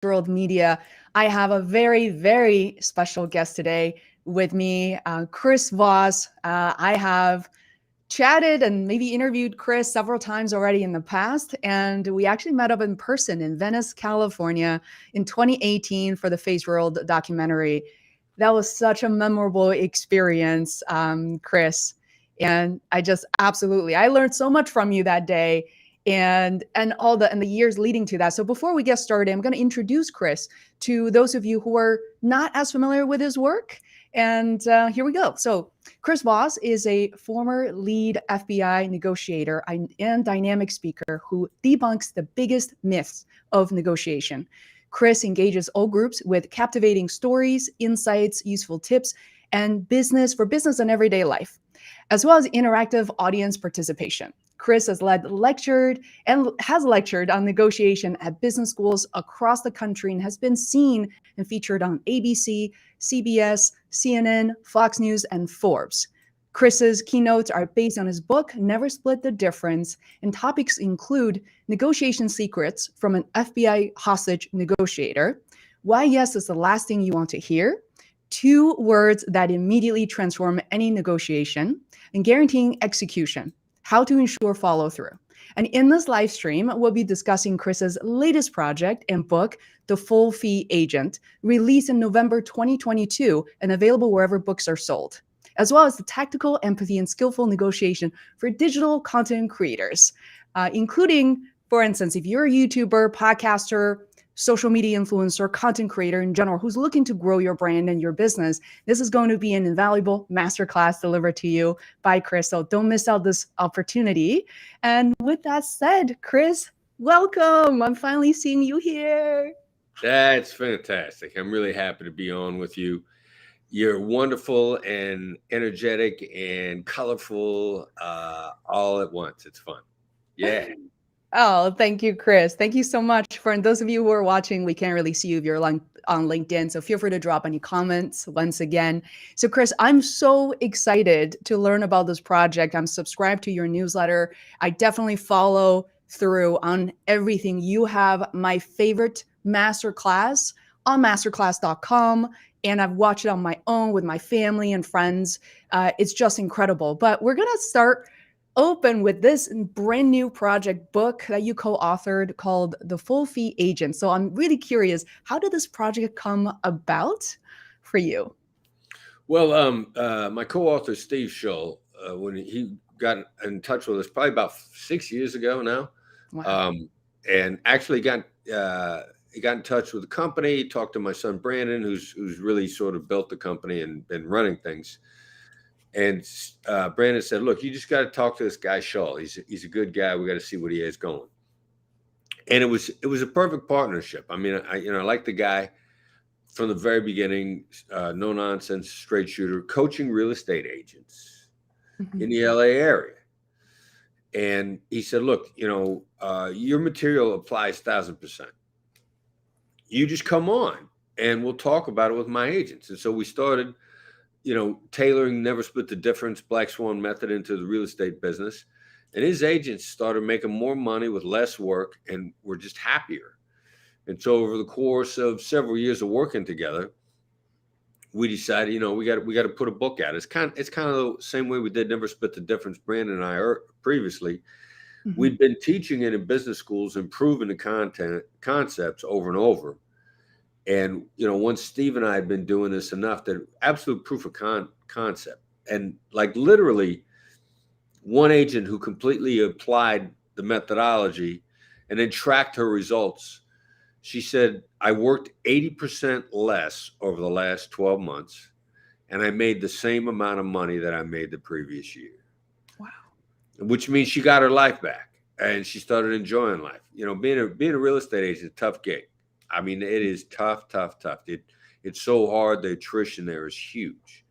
Feisworld Media. I have a very, very special guest today with me, Chris Voss. I have chatted and maybe interviewed Chris several times already in the past, and we actually met up in person in Venice, California in 2018 for the Feisworld documentary. That was such a memorable experience, Chris. And I just absolutely, I learned so much from you that day and all the years leading to that. So before we get started, I'm going to introduce Chris to those of you who are not as familiar with his work. And here we go. So Chris Voss is a former lead FBI negotiator and dynamic speaker who debunks the biggest myths of negotiation. Chris engages all groups with captivating stories, insights, useful tips, and business and everyday life, as well as interactive audience participation. Chris has lectured on negotiation at business schools across the country and has been seen and featured on ABC, CBS, CNN, Fox News, and Forbes. Chris's keynotes are based on his book, Never Split the Difference, and topics include negotiation secrets from an FBI hostage negotiator, why yes is the last thing you want to hear, 2 words that immediately transform any negotiation, and guaranteeing execution, how to ensure follow through. And in this live stream, we'll be discussing Chris's latest project and book, The Full Fee Agent, released in November 2022 and available wherever books are sold, as well as the tactical empathy and skillful negotiation for digital content creators, including, for instance, if you're a YouTuber, podcaster, social media influencer, content creator in general, who's looking to grow your brand and your business, this is going to be an invaluable masterclass delivered to you by Chris. So don't miss out this opportunity. And with that said, Chris, welcome. I'm finally seeing you here. That's fantastic. I'm really happy to be on with you. You're wonderful and energetic and colorful all at once. It's fun. Yeah. Oh, thank you, Chris. Thank you so much. For those of you who are watching, we can't really see you if you're on LinkedIn, so feel free to drop any comments once again. So, Chris, I'm so excited to learn about this project. I'm subscribed to your newsletter. I definitely follow through on everything. You have my favorite masterclass on masterclass.com, and I've watched it on my own with my family and friends. It's just incredible. But we're going to start open with this brand new project book that you co-authored called The Full Fee Agent. So I'm really curious, how did this project come about for you? Well, my co-author, Steve Shull, when he got in touch with us probably about 6 years ago now, Wow. and actually he got in touch with the company, talked to my son, Brandon, who's really sort of built the company and been running things. And Brandon said, "Look, you just got to talk to this guy, Shull. He's a good guy. We got to see what he has going." And it was a perfect partnership. I mean, I like the guy from the very beginning, no nonsense, straight shooter, coaching real estate agents in the LA area. And he said, "Look, your material applies 1,000%. You just come on, and we'll talk about it with my agents." And so we started tailoring Never Split the Difference, Black Swan method into the real estate business. And his agents started making more money with less work and were just happier. And so over the course of several years of working together, we decided, we got to put a book out. It's kind of the same way we did Never Split the Difference, Brandon and I previously. We'd been teaching it in business schools, improving the concepts over and over. And, once Steve and I had been doing this enough, that absolute proof of concept. And like literally one agent who completely applied the methodology and then tracked her results. She said, "I worked 80% less over the last 12 months, and I made the same amount of money that I made the previous year." Wow. Which means she got her life back and she started enjoying life. Being a real estate agent is a tough gig. I mean, it is tough. It's so hard. The attrition there is huge.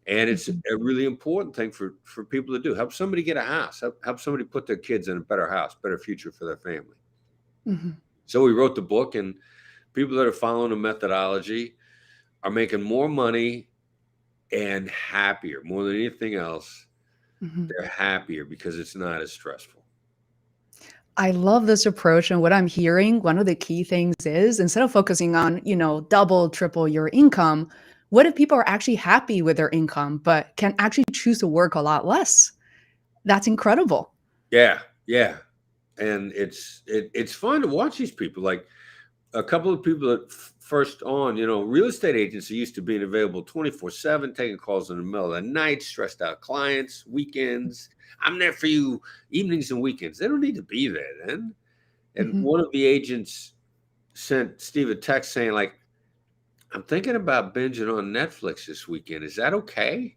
And it's a really important thing for people to do. Help somebody get a house. Help somebody put their kids in a better house, better future for their family. So we wrote the book, and people that are following the methodology are making more money and happier. More than anything else, they're happier because it's not as stressful. I love this approach. And what I'm hearing, one of the key things is instead of focusing on, double, triple your income, what if people are actually happy with their income, but can actually choose to work a lot less? That's incredible. Yeah, yeah. And it's fun to watch these people. Like a couple of people that first on, real estate agents are used to being available 24/7, taking calls in the middle of the night, stressed out clients, weekends. I'm there for you evenings and weekends. They don't need to be there then. And Mhm. one of the agents sent Steve a text saying, like, I'm thinking about binging on Netflix this weekend. Is that okay?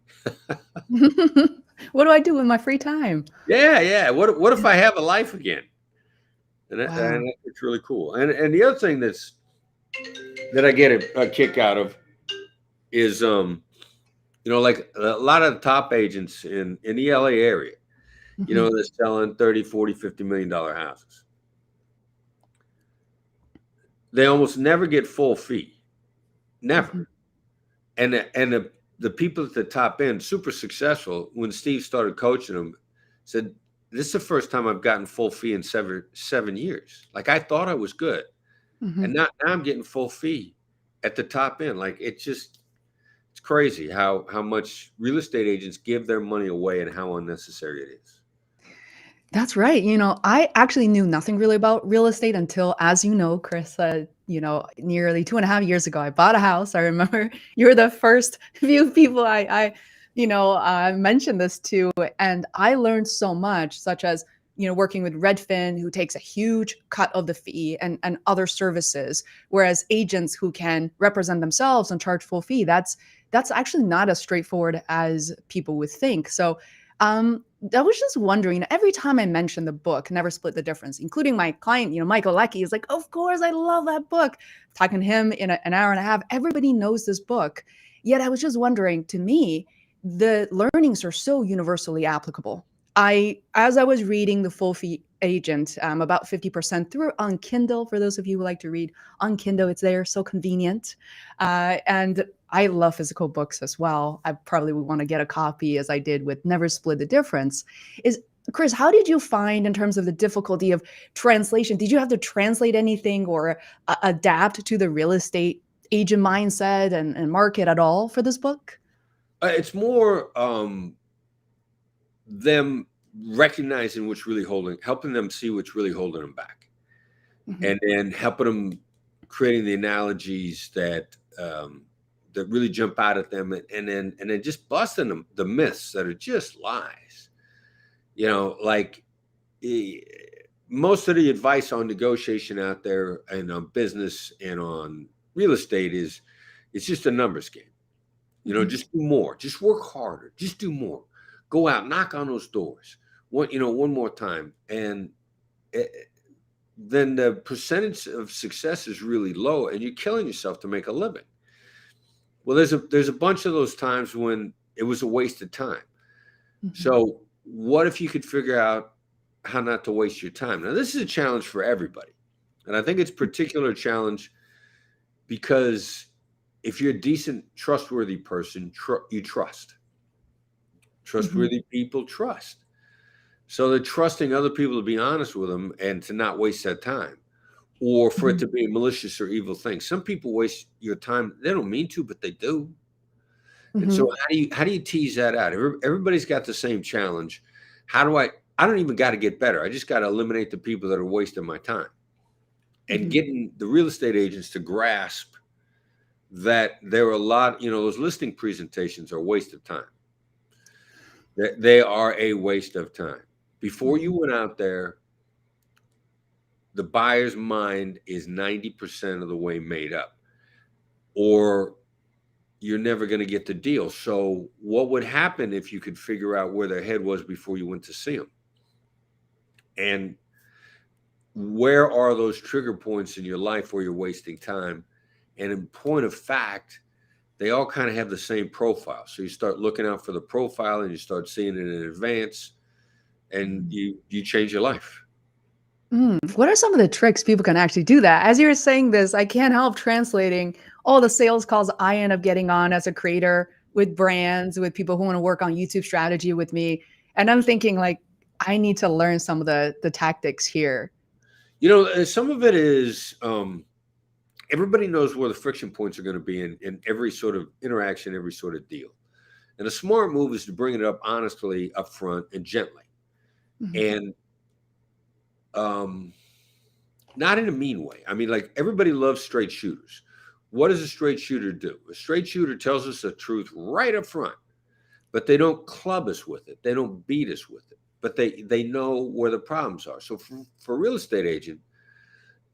What do I do with my free time? Yeah, yeah. What if I have a life again? And Wow. it's really cool. And the other thing that I get a kick out of is like a lot of the top agents in the LA area, Mhm, they're selling 30, 40, $50 million houses. They almost never get full fee. Never. mhm, And the people at the top end, super successful, when Steve started coaching them, said, this is the first time I've gotten full fee in seven years. Like I thought I was good. mhm. And now I'm getting full fee at the top end. Like it's crazy how much real estate agents give their money away and how unnecessary it is. That's right. I actually knew nothing really about real estate until, as you know, Chris, nearly 2.5 years ago, I bought a house. I remember you were the first few people I mentioned this to, and I learned so much, such as, working with Redfin, who takes a huge cut of the fee and other services, whereas agents who can represent themselves and charge full fee, that's actually not as straightforward as people would think. So, I was just wondering, every time I mention the book, Never Split the Difference, including my client, Michael Leckie is like, of course, I love that book. Talking to him in an hour and a half, everybody knows this book. Yet I was just wondering, to me, the learnings are so universally applicable. As I was reading The Full Fee Agent, about 50% through on Kindle, for those of you who like to read on Kindle, it's there, so convenient. And I love physical books as well. I probably would want to get a copy, as I did with Never Split the Difference. Is Chris, how did you find in terms of the difficulty of translation? Did you have to translate anything or adapt to the real estate agent mindset and market at all for this book? It's more them recognizing what's really helping them see what's really holding them back, Mhm, and then helping them creating the analogies that really jump out at them, and then just busting them the myths that are just lies. Like eh, most of the advice on negotiation out there and on business and on real estate is it's just a numbers game. mhm, Just do more, just work harder, just do more. Go out, knock on those doors. One more time. And eh, then the percentage of success is really low and you're killing yourself to make a living. Well, there's a bunch of those times when it was a waste of time. mhm, So what if you could figure out how not to waste your time? Now, this is a challenge for everybody. And I think it's a particular challenge because if you're a decent, trustworthy person, you trust. mhm, Trustworthy people trust. So they're trusting other people to be honest with them and to not waste that time or for it mhm, to be a malicious or evil thing. Some people waste your time. They don't mean to, but they do. And so mhm, how do you tease that out? Everybody's got the same challenge. How do I don't even got to get better. I just got to eliminate the people that are wasting my time and mhm. getting the real estate agents to grasp that there are a lot, those listing presentations are a waste of time. They are a waste of time. Before you Mhm. went out there, the buyer's mind is 90% of the way made up, or you're never going to get the deal. So, what would happen if you could figure out where their head was before you went to see them? And where are those trigger points in your life where you're wasting time? And in point of fact, they all kind of have the same profile. So you start looking out for the profile and you start seeing it in advance and Mhm. you change your life. What are some of the tricks people can actually do that? As you're saying this, I can't help translating all the sales calls I end up getting on as a creator with brands, with people who want to work on YouTube strategy with me. And I'm thinking like, I need to learn some of the tactics here? Some of it is everybody knows where the friction points are going to be in every sort of interaction, every sort of deal. And a smart move is to bring it up honestly, upfront, and gently, and not in a mean way. I mean, like, everybody loves straight shooters. What does a straight shooter do? A straight shooter tells us the truth right up front, but they don't club us with it. They don't beat us with it, but they know where the problems are. So for a real estate agent,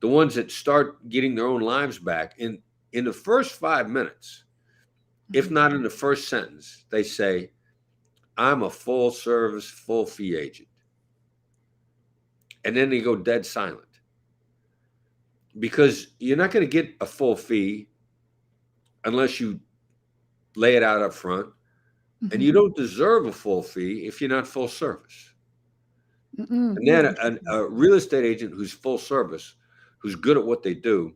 the ones that start getting their own lives back in the first 5 minutes, if not in the first sentence, they say, I'm a full service, full fee agent. And then they go dead silent, because you're not going to get a full fee unless you lay it out up front. And you don't deserve a full fee if you're not full service. And then a real estate agent who's full service, who's good at what they do,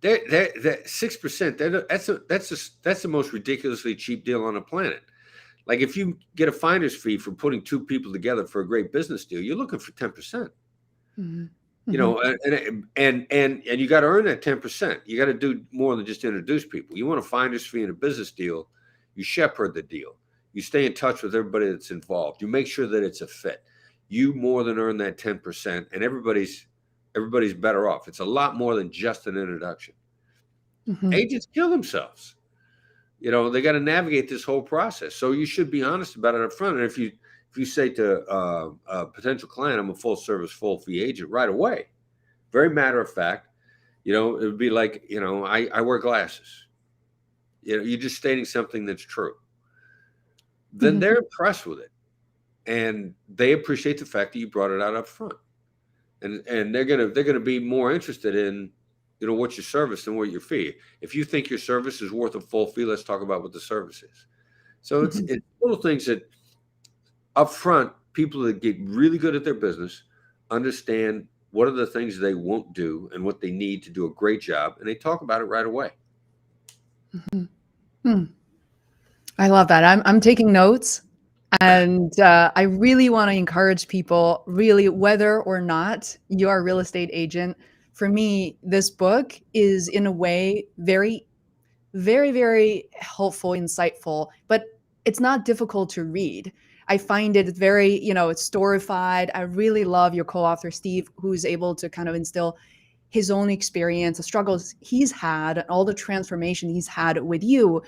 they're 6%. That's the most ridiculously cheap deal on the planet. Like, if you get a finder's fee for putting two people together for a great business deal, you're looking for 10%. And you got to earn that 10%. You got to do more than just introduce people. You want a finder's fee in a business deal, you shepherd the deal. You stay in touch with everybody that's involved. You make sure that it's a fit. You more than earn that 10%, and everybody's better off. It's a lot more than just an introduction. Agents kill themselves. They got to navigate this whole process. So you should be honest about it up front. And if you say to a potential client, I'm a full service, full fee agent, right away, very matter of fact, it would be like, I wear glasses. You're just stating something that's true. Then they're impressed with it, and they appreciate the fact that you brought it out up front, and they're gonna be more interested in, what's your service than what your fee. If you think your service is worth a full fee, let's talk about what the service is. So it's little things that up front, people that get really good at their business understand what are the things they won't do and what they need to do a great job, and they talk about it right away. I love that. I'm taking notes, and I really want to encourage people, really, whether or not you are a real estate agent. For me, this book is, in a way, very, very, very helpful, insightful, but it's not difficult to read. I find it very, it's storified. I really love your co-author, Steve, who's able to kind of instill his own experience, the struggles he's had, and all the transformation he's had with you.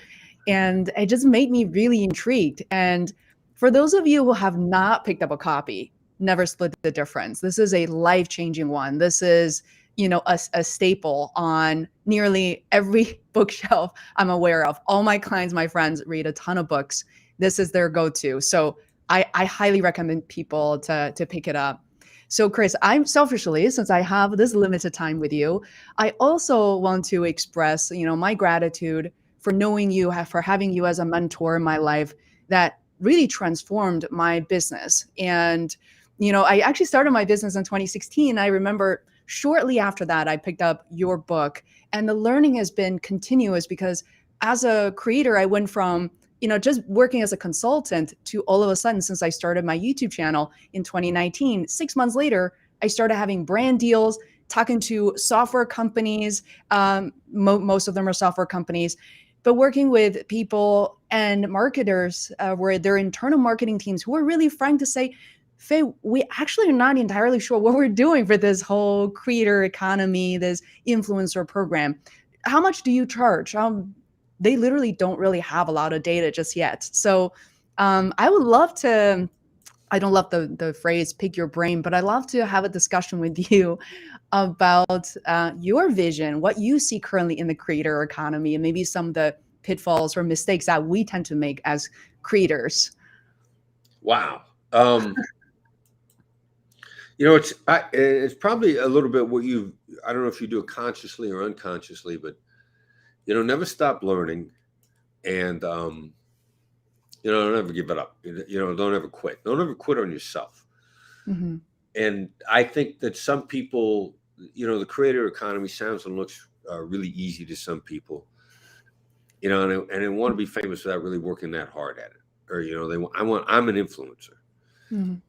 And it just made me really intrigued. And for those of you who have not picked up a copy, never split the difference. This is a life-changing one. This is, a staple on nearly every bookshelf I'm aware of. All my clients, my friends, read a ton of books. This is their go-to. So I highly recommend people to pick it up. So Chris, I'm selfishly, since I have this limited time with you, I also want to express, my gratitude for knowing you, for having you as a mentor in my life that really transformed my business. And, I actually started my business in 2016. I remember shortly after that, I picked up your book, and the learning has been continuous, because as a creator, I went from, just working as a consultant to, all of a sudden, since I started my YouTube channel in 2019, 6 months later, I started having brand deals, talking to software companies. Most of them are software companies, but working with people and marketers where their internal marketing teams who are really frank to say, Faye, we actually are not entirely sure what we're doing for this whole creator economy, this influencer program. How much do you charge? They literally don't really have a lot of data just yet. So I would love to, I don't love the phrase pick your brain, but I'd love to have a discussion with you about your vision, what you see currently in the creator economy, and maybe some of the pitfalls or mistakes that we tend to make as creators. Wow. It's probably a little bit what I don't know if you do it consciously or unconsciously, but never stop learning, and don't ever give it up. Don't ever quit. Don't ever quit on yourself. And I think that some people, the creator economy sounds and looks really easy to some people, and they want to be famous without really working that hard at it, or I'm an influencer. Mhm.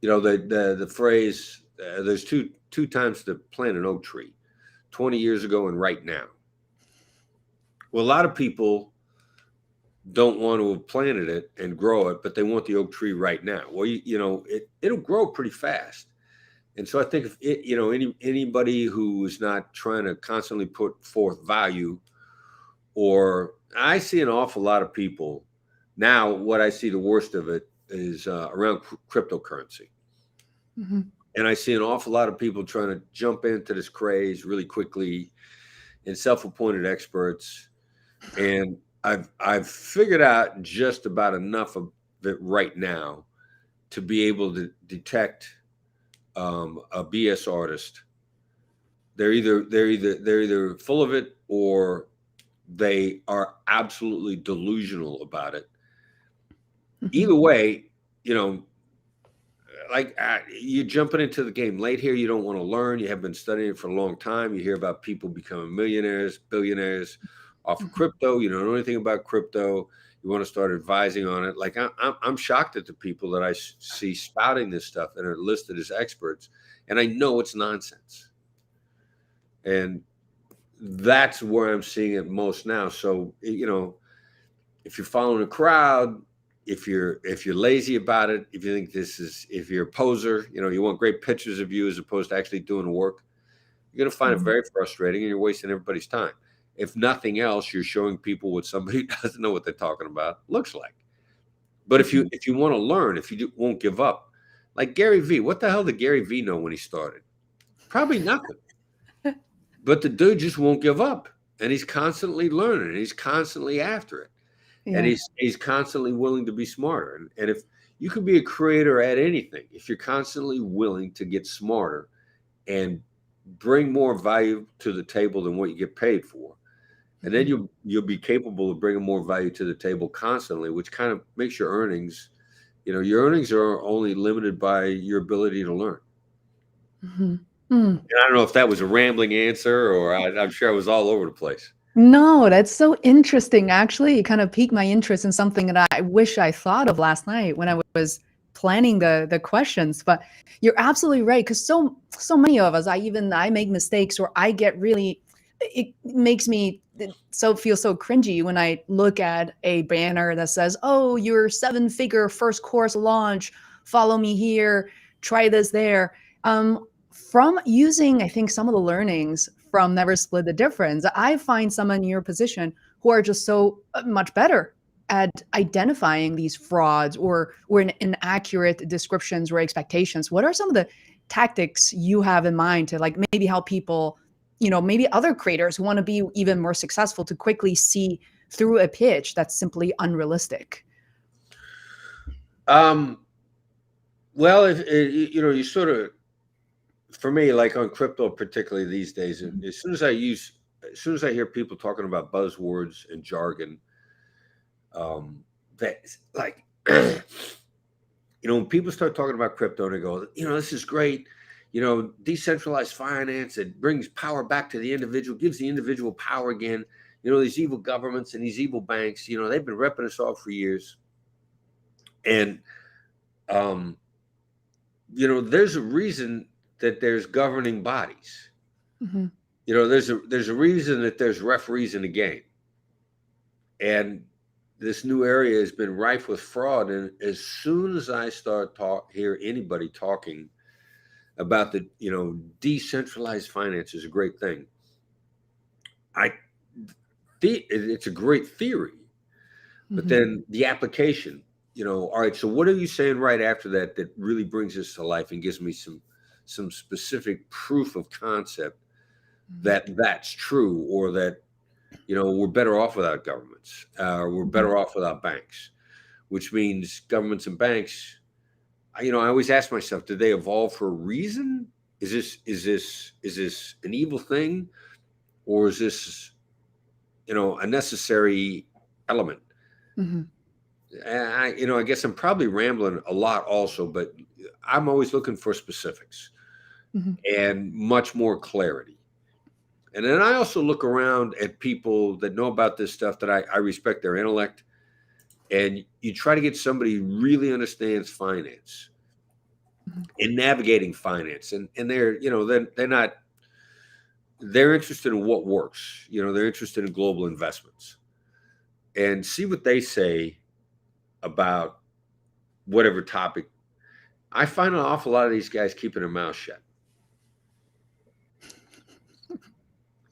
You know, the phrase, there's two times to plant an oak tree, 20 years ago and right now. Well, a lot of people don't want to have planted it and grow it, but they want the oak tree right now. Well, you know, it'll grow pretty fast. And so I think if it, you know, anybody who is not trying to constantly put forth value, or I see an awful lot of people now, what I see the worst of it is around cryptocurrency. Mhm. And I see an awful lot of people trying to jump into this craze really quickly, and self-appointed experts. And I've figured out just about enough of it right now to be able to detect a BS artist. They're either full of it, or they are absolutely delusional about it. Mhm. Either way, you know, like you're jumping into the game late here. You don't want to learn. You have been studying it for a long time. You hear about people becoming millionaires, billionaires off of Mhm. crypto. You don't know anything about crypto. You want to start advising on it. Like I'm shocked at the people that I see spouting this stuff and are listed as experts, and I know it's nonsense. And that's where I'm seeing it most now. So you know, if you're following a crowd, if you're lazy about it, if you think if you're a poser, you know, you want great pictures of you as opposed to actually doing the work, you're going to find it Mhm. very frustrating, and you're wasting everybody's time. If nothing else, you're showing people what somebody who doesn't know what they're talking about looks like. But if you Mhm. if you want to learn, if won't give up, like Gary V, what the hell did Gary V know when he started? Probably nothing. But the dude just won't give up, and he's constantly learning, and he's constantly after it. And Yeah. he's constantly willing to be smarter. And if you could be a creator at anything, if you're constantly willing to get smarter and bring more value to the table than what you get paid for, and then Mhm. you'll be capable of bringing more value to the table constantly, which kind of makes your earnings. You know, your earnings are only limited by your ability to learn. Mhm. Mm. And I don't know if that was a rambling answer, or I'm sure I was all over the place. No, that's so interesting. Actually, it kind of piqued my interest in something that I wish I thought of last night when I was planning the questions. But you're absolutely right, because so many of us, I make mistakes, or I get really, it makes me so feel so cringy when I look at a banner that says, "Oh, your 7-figure first course launch. Follow me here. Try this there." From using, I think, some of the learnings from Never Split the Difference, I find someone in your position who are just so much better at identifying these frauds or inaccurate descriptions or expectations. What are some of the tactics you have in mind to like maybe help people, maybe other creators who want to be even more successful to quickly see through a pitch that's simply unrealistic? Um, well, if you know, you sort of, for me, like on crypto, particularly these days, Mhm. as soon as I hear people talking about buzzwords and jargon, um, that like, you know, when people start talking about crypto, they go, you know, this is great. You know, decentralized finance, it brings power back to the individual, gives the individual power again. You know, these evil governments and these evil banks, you know, they've been repping us off for years. And, um, you know, there's a reason that there's governing bodies. Mhm. You know, there's a reason that there's referees in the game, and this new area has been rife with fraud. And as soon as I hear anybody talking about the, you know, decentralized finance is a great thing, I it's a great theory, but Mhm. then the application, you know, all right. So what are you saying right after that that really brings this to life and gives me some specific proof of concept Mhm. that that's true, or that, you know, we're better off without governments, we're Mhm. better off without banks, which means governments and banks. You know, I always ask myself, did they evolve for a reason? Is this an evil thing, or is this, you know, a necessary element? Mhm. You know, I guess I'm probably rambling a lot also, but I'm always looking for specifics Mhm. and much more clarity. And then I also look around at people that know about this stuff, that I respect their intellect. And you try to get somebody who really understands finance. in navigating finance, and they're, they're interested in what works. They're interested in global investments, and see what they say about whatever topic. I find an awful lot of these guys keeping their mouth shut.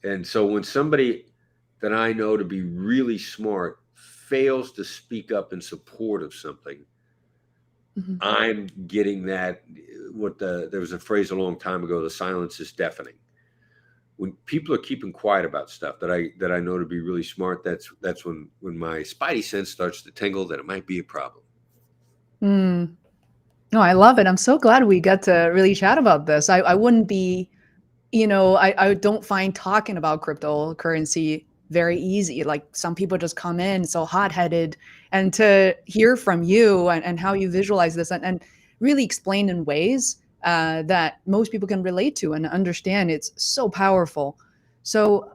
And so when somebody that I know to be really smart fails to speak up in support of something, I'm getting that. There was a phrase a long time ago: the silence is deafening. When people are keeping quiet about stuff that I know to be really smart, that's when my spidey sense starts to tingle that it might be a problem. No, I love it. I'm so glad we got to really chat about this. I wouldn't be, I don't find talking about cryptocurrency very easy. Like some people just come in so hot-headed, and to hear from you and how you visualize this and really explain in ways that most people can relate to and understand, it's so powerful. So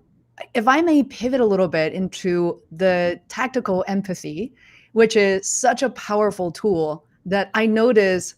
if I may pivot a little bit into the tactical empathy, which is such a powerful tool that I notice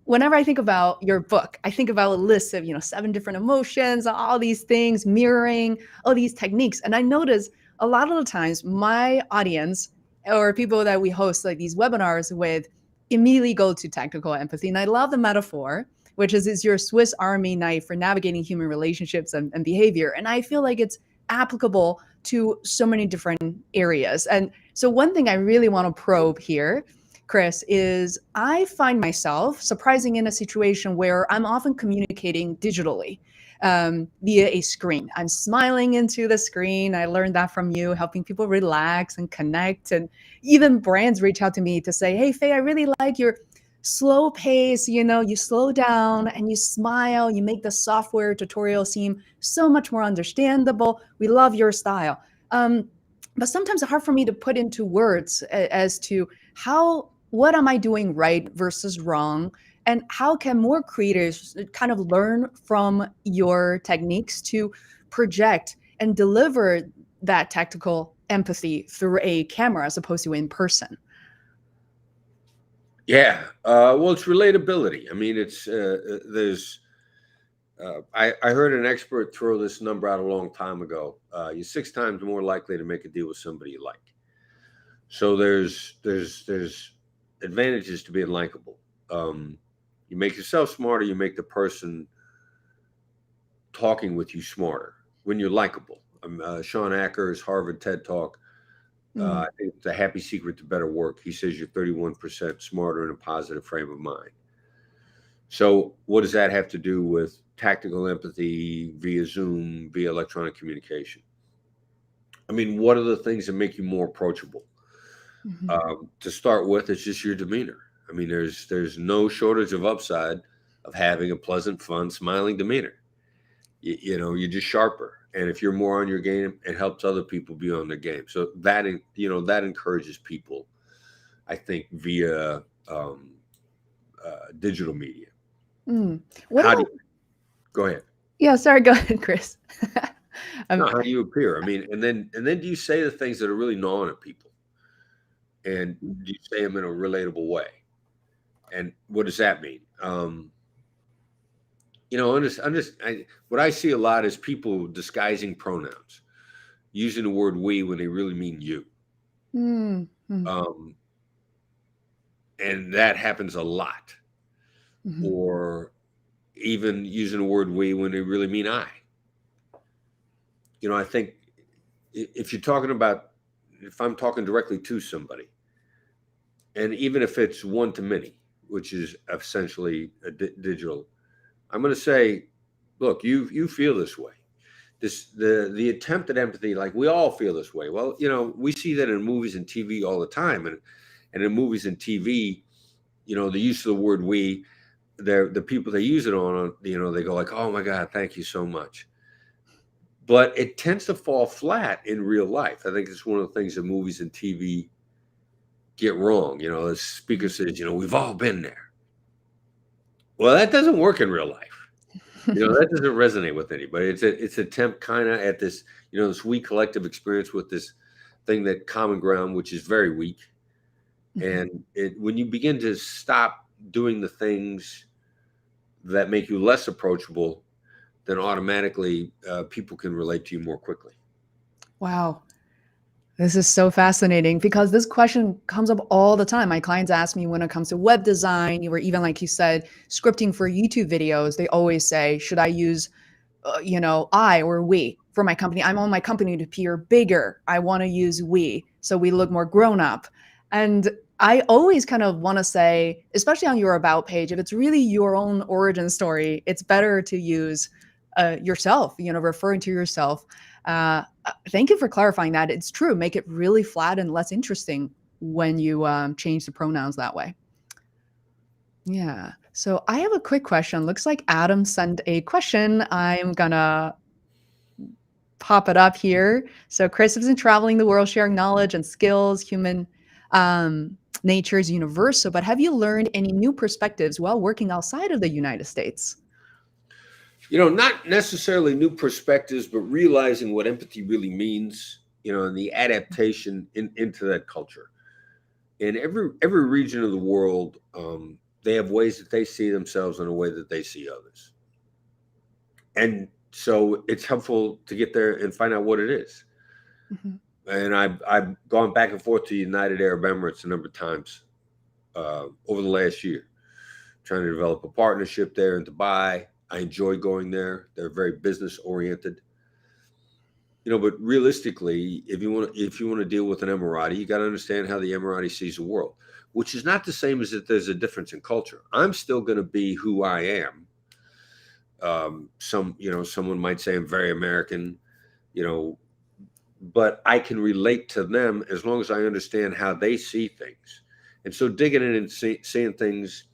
whenever I think about your book, I think about a list of, 7 different emotions, all these things, mirroring, all these techniques. And I notice a lot of the times my audience or people that we host like these webinars with immediately go to tactical empathy. And I love the metaphor, which is your Swiss Army knife for navigating human relationships and behavior. And I feel like it's applicable to so many different areas. And so one thing I really want to probe here, Chris, is I find myself surprising in a situation where I'm often communicating digitally via a screen. I'm smiling into the screen. I learned that from you, helping people relax and connect. And even brands reach out to me to say, hey, Faye, I really like your slow pace. You slow down and you smile. You make the software tutorial seem so much more understandable. We love your style. But sometimes it's hard for me to put into words as to what am I doing right versus wrong, and how can more creators kind of learn from your techniques to project and deliver that tactical empathy through a camera as opposed to in person? Yeah. Well, it's relatability. I mean, I heard an expert throw this number out a long time ago. You're 6 times more likely to make a deal with somebody you like. So there's advantages to being likable. You make yourself smarter. You make the person talking with you smarter when you're likable. Sean Acker's Harvard TED Talk. I think it's a happy secret to better work. He says you're 31% smarter in a positive frame of mind. So what does that have to do with tactical empathy via Zoom, via electronic communication? I mean, what are the things that make you more approachable? To start with, it's just your demeanor. I mean, there's no shortage of upside of having a pleasant, fun, smiling demeanor. You're just sharper. And if you're more on your game, it helps other people be on their game. So that encourages people, I think, via digital media. Go ahead. Yeah, sorry, go ahead, Chris. No, how do you appear? I mean, and then do you say the things that are really gnawing at people? And do you say them in a relatable way? And what does that mean? What I see a lot is people disguising pronouns, using the word we when they really mean you. And that happens a lot. Or even using the word we when they really mean I. I think if I'm talking directly to somebody, and even if it's one to many, which is essentially a digital, I'm going to say, look, you feel this way. The attempt at empathy, like we all feel this way. Well, we see that in movies and TV all the time, and in movies and TV, the use of the word we, the people they use it on, they go like, oh my God, thank you so much. But it tends to fall flat in real life. I think it's one of the things that movies and TV get wrong. The speaker says, we've all been there. Well, that doesn't work in real life. That doesn't resonate with anybody. It's attempt kind of at this, this weak collective experience with this thing, that common ground, which is very weak. And when you begin to stop doing the things that make you less approachable, then automatically people can relate to you more quickly. Wow. This is so fascinating because this question comes up all the time. My clients ask me when it comes to web design, or even like you said, scripting for YouTube videos. They always say, should I use, I or we for my company? I want my company to appear bigger. I want to use we so we look more grown up. And I always kind of want to say, especially on your about page, if it's really your own origin story, it's better to use yourself, referring to yourself. Thank you for clarifying that. It's true. Make it really flat and less interesting when you change the pronouns that way. Yeah. So I have a quick question. Looks like Adam sent a question. I'm going to pop it up here. So Chris has been traveling the world, sharing knowledge and skills. Human nature is universal, but have you learned any new perspectives while working outside of the United States? Not necessarily new perspectives, but realizing what empathy really means, and the adaptation into that culture. In every region of the world, they have ways that they see themselves in a way that they see others. And so it's helpful to get there and find out what it is. Mm-hmm. And I've gone back and forth to the United Arab Emirates a number of times over the last year, trying to develop a partnership there in Dubai. I enjoy going there. They're very business oriented. But realistically, if you want to deal with an Emirati, you got to understand how the Emirati sees the world, which is not the same as that there's a difference in culture. I'm still going to be who I am. Someone might say I'm very American, but I can relate to them as long as I understand how they see things. And so digging in and seeing things,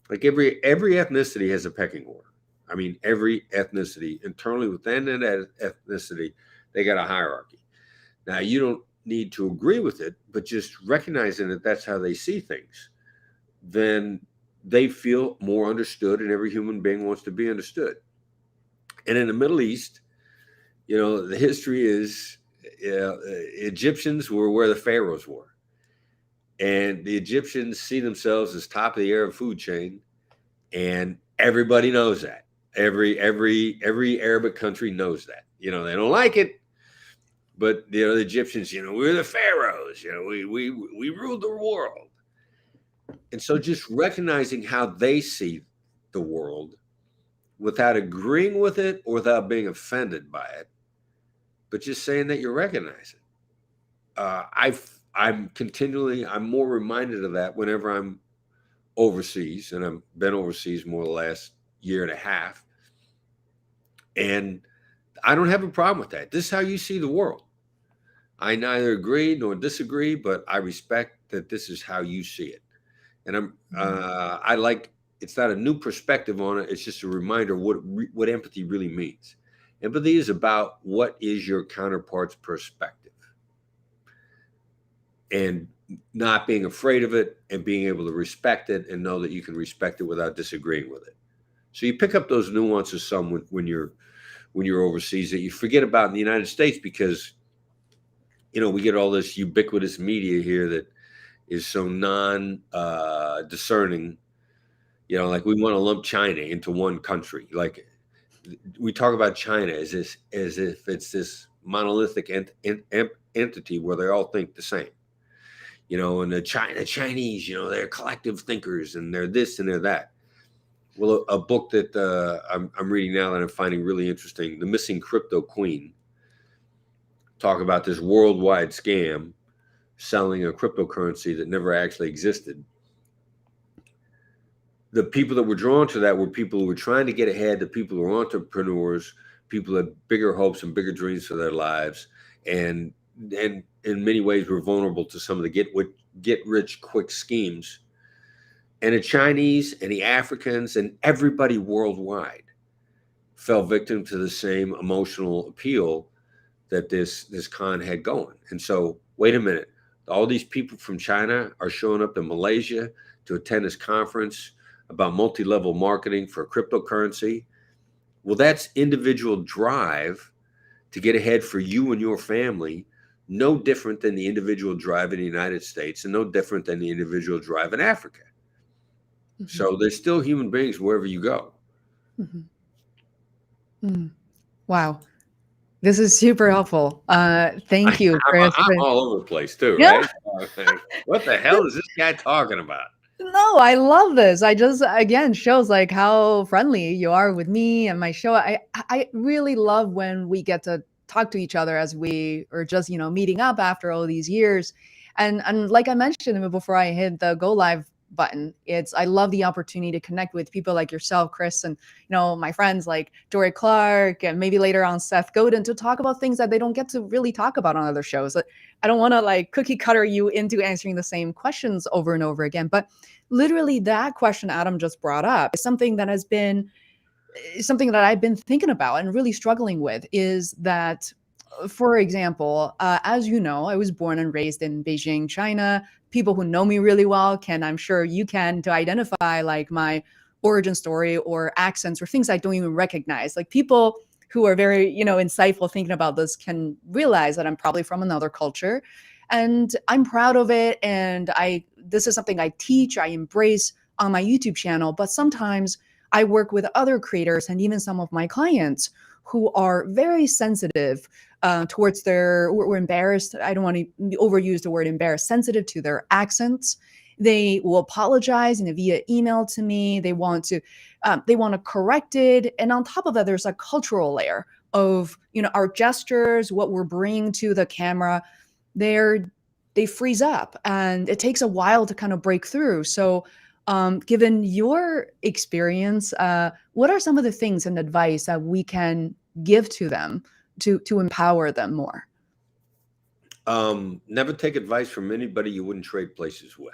like every ethnicity has a pecking order. I mean, every ethnicity internally within that ethnicity, they got a hierarchy. Now, you don't need to agree with it, but just recognizing that that's how they see things, then they feel more understood, and every human being wants to be understood. And in the Middle East, the history is Egyptians were where the pharaohs were. And the Egyptians see themselves as top of the Arab food chain, and everybody knows that. Every Arabic country knows that. They don't like it, but the Egyptians, we're the pharaohs. We ruled the world. And so just recognizing how they see the world without agreeing with it or without being offended by it, but just saying that you recognize it. I'm more reminded of that whenever I'm overseas, and I've been overseas more the last year and a half. And I don't have a problem with that. This is how you see the world. I neither agree nor disagree, but I respect that this is how you see it. And it's not a new perspective on it. It's just a reminder what empathy really means. Empathy is about what is your counterpart's perspective, and not being afraid of it, and being able to respect it and know that you can respect it without disagreeing with it. So you pick up those nuances when you're overseas that you forget about in the United States, because we get all this ubiquitous media here that is so discerning. Like we want to lump China into one country. Like we talk about China as if it's this monolithic entity where they all think the same. And the Chinese, they're collective thinkers, and they're this and they're that. Well, a book that I'm reading now that I'm finding really interesting, The Missing Crypto Queen, talk about this worldwide scam selling a cryptocurrency that never actually existed. The people that were drawn to that were people who were trying to get ahead, the people who were entrepreneurs, people who had bigger hopes and bigger dreams for their lives, and in many ways were vulnerable to some of the get rich quick schemes. And the Chinese and the Africans and everybody worldwide fell victim to the same emotional appeal that this con had going. And so, wait a minute, all these people from China are showing up in Malaysia to attend this conference about multi-level marketing for cryptocurrency. Well, that's individual drive to get ahead for you and your family, no different than the individual drive in the United States, and no different than the individual drive in Africa. Mm-hmm. So there's still human beings wherever you go. Mhm. Mm. Wow. This is super helpful. Thank you, Chris. I'm all over the place too, Yeah. right? Like, what the hell is this guy talking about? No, I love this. I just again shows like how friendly you are with me and my show. I really love when we get to talk to each other as we are just, meeting up after all these years. And like I mentioned before I hit the go live button, it's I love the opportunity to connect with people like yourself, Chris, and my friends like Dory Clark and maybe later on Seth Godin to talk about things that they don't get to really talk about on other shows. I don't want to like cookie cutter you into answering the same questions over and over again, but literally that question Adam just brought up is something that I've been thinking about and really struggling with is that, for example, as you know, I was born and raised in Beijing, China. People who know me really well can, I'm sure you can, to identify like my origin story or accents or things I don't even recognize. Like people who are very, insightful thinking about this can realize that I'm probably from another culture. And I'm proud of it. And this is something I teach, I embrace on my YouTube channel. But sometimes I work with other creators and even some of my clients who are very sensitive towards we're embarrassed. I don't want to overuse the word embarrassed, sensitive to their accents. They will apologize via email to me. They want to correct it. And on top of that, there's a cultural layer of, our gestures, what we're bringing to the camera. They freeze up and it takes a while to kind of break through. So given your experience, what are some of the things and advice that we can give to them to empower them more? Never take advice from anybody you wouldn't trade places with.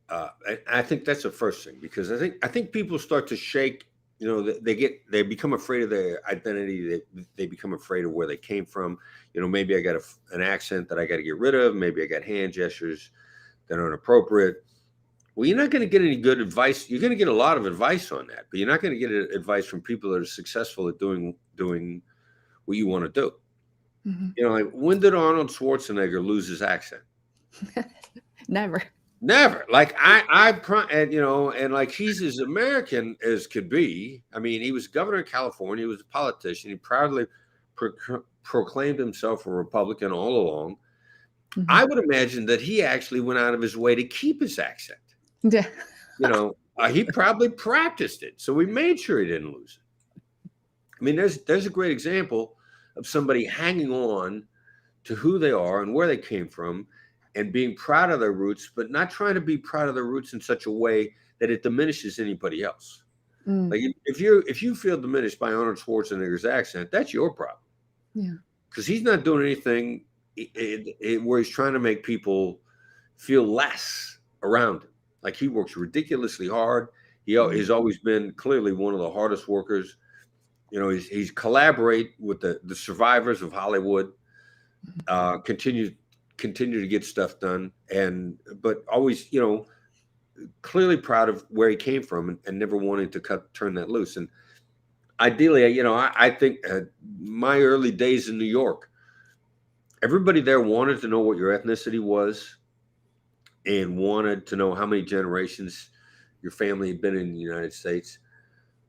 I think that's the first thing because I think people start to shake. They become afraid of their identity. They become afraid of where they came from. Maybe I got an accent that I got to get rid of. Maybe I got hand gestures that are inappropriate. Well, you're not going to get any good advice. You're going to get a lot of advice on that, but you're not going to get advice from people that are successful at doing what you want to do. Mhm. Like when did Arnold Schwarzenegger lose his accent? Never. Never. Like and like he's as American as could be. I mean, he was governor of California. He was a politician. He proudly proclaimed himself a Republican all along. Mhm. I would imagine that he actually went out of his way to keep his accent. Yeah. He probably practiced it, so we made sure he didn't lose it. I mean, there's a great example of somebody hanging on to who they are and where they came from and being proud of their roots, but not trying to be proud of their roots in such a way that it diminishes anybody else. Mm. Like if you feel diminished by Arnold Schwarzenegger's accent, that's your problem Yeah. because he's not doing anything where he's trying to make people feel less around him. Like he works ridiculously hard. He's always been clearly one of the hardest workers. He's collaborate with the survivors of Hollywood. Continue to get stuff done, but always clearly proud of where he came from and never wanting to turn that loose. And ideally, I think my early days in New York, everybody there wanted to know what your ethnicity was and wanted to know how many generations your family had been in the United States,